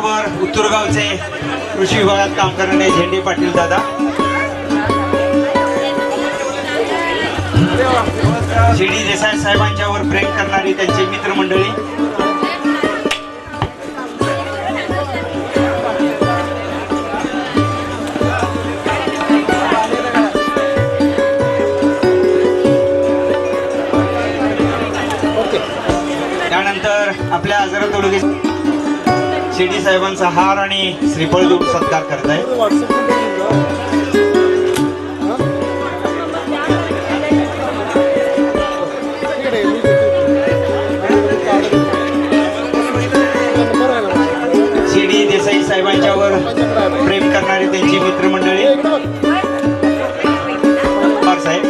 उत्तरगावचे कृषी विभागात काम करणारे झेंडे पाटील दादा, शिडी देसाई साहेबांच्यावर प्रेम करणारी त्यांची मित्रमंडळी, त्यानंतर आपल्या आजरा तालुक्यात शिडी साहेबांचा हार आणि श्रीफळ देऊन सत्कार करताय. शिडी देसाई साहेबांच्यावर प्रेम करणारी त्यांची मित्रमंडळी, साहेब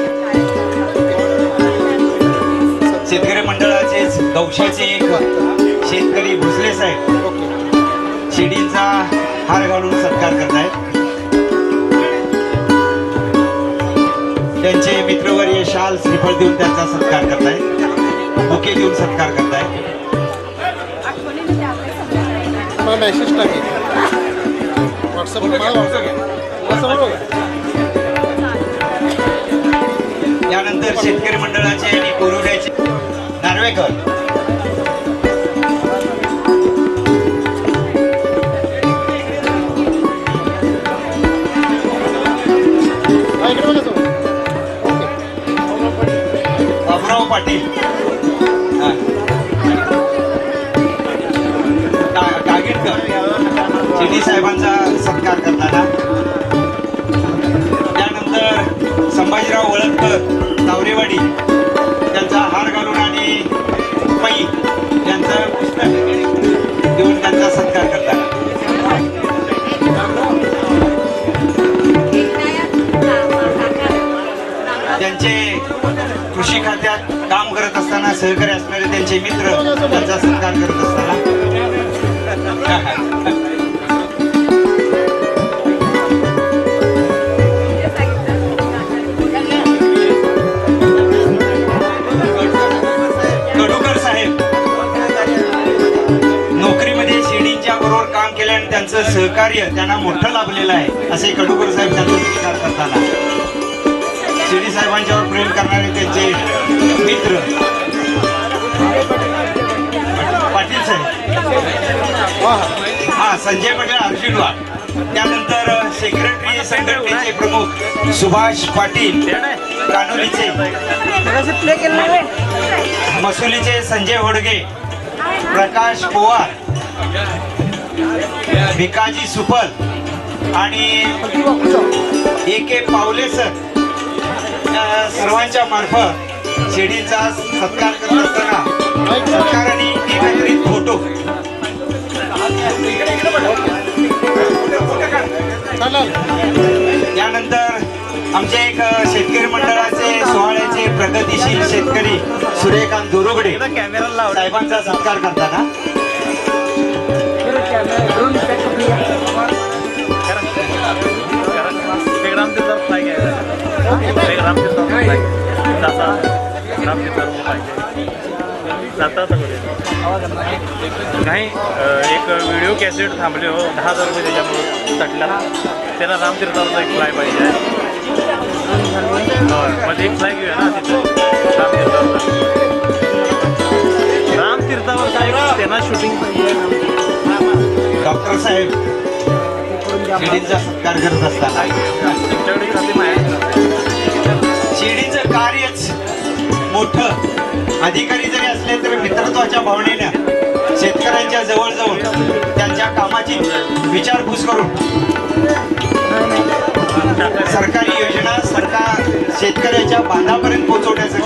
शेतकरी मंडळाचेच गौशाचे एक शेतकरी भोसले साहेब शिडींचा हार घालून सत्कार करतायत. त्यांचे मित्रवर्य शाल श्रीफळ देऊन त्यांचा सत्कार करतायत, बुके देऊन सत्कार करतायत. यानंतर शेतकरी मंडळाचे आणि कोरुड्याचे नार्वेकर बाबुराव पाटील कागेडकर शिडी साहेबांचा सत्कार करताना. त्यानंतर संभाजीराव वळदकर तावरेवाडी त्यांचा हार घालून आणि पै यांचं पुस्तक देऊन त्यांचा सत्कार करताना. त्यांचे कृषी खात्यात काम करत असताना सहकारी असणारे त्यांचे मित्र त्यांचा सत्कार करत असताना. कडूकर साहेब नोकरीमध्ये शिडींच्या बरोबर काम केल्याने त्यांचं सहकार्य त्यांना मोठं लाभलेलं आहे असे कडूकर साहेब त्यांचा सत्कार करताना. शिडी साहेबांच्यावर प्रेम करणारे त्यांचे मित्र पाटील साहेब, संजय पटेल अर्जुनवार. त्यानंतर सेक्रेटरी संघटनेचे प्रमुख सुभाष पाटील कानोलीचे, मसुलीचे संजय होडगे, प्रकाश पवार, भिकाजी सुपल आणि A.K. पावले सर सर्वांच्या मार्फत शिडीचा सत्कार करत असताना सत्कार आणि एकत्रित फोटो. त्यानंतर आमचे एक शेतकरी मंडळाचे सोहळ्याचे प्रगतीशील शेतकरी सूर्यकांत दोरुगडे साहेबांचा सत्कार करताना. काही एक व्हिडिओ कॅसेट थांबले हो, 10,000 रुपये त्याच्यामुळे तटला. त्याला रामतीर्थावरचा एक फ्लाय पाहिजे आहे. मध्ये एक फ्लाय घेऊया ना तिथं रामतीर्थावरचा एक त्यांना शूटिंग पाहिजे. डॉक्टर साहेब शिडींचा सत्कार करत असताना. शिडीचं कार्यच मोठं. अधिकारी जरी असले तरी मित्रत्वाच्या भावनेनं शेतकऱ्यांच्या जवळ जाऊन त्यांच्या कामाची विचारपूस करून सरकारी योजना शेतकऱ्याच्या बांधापर्यंत पोहोचवण्याचं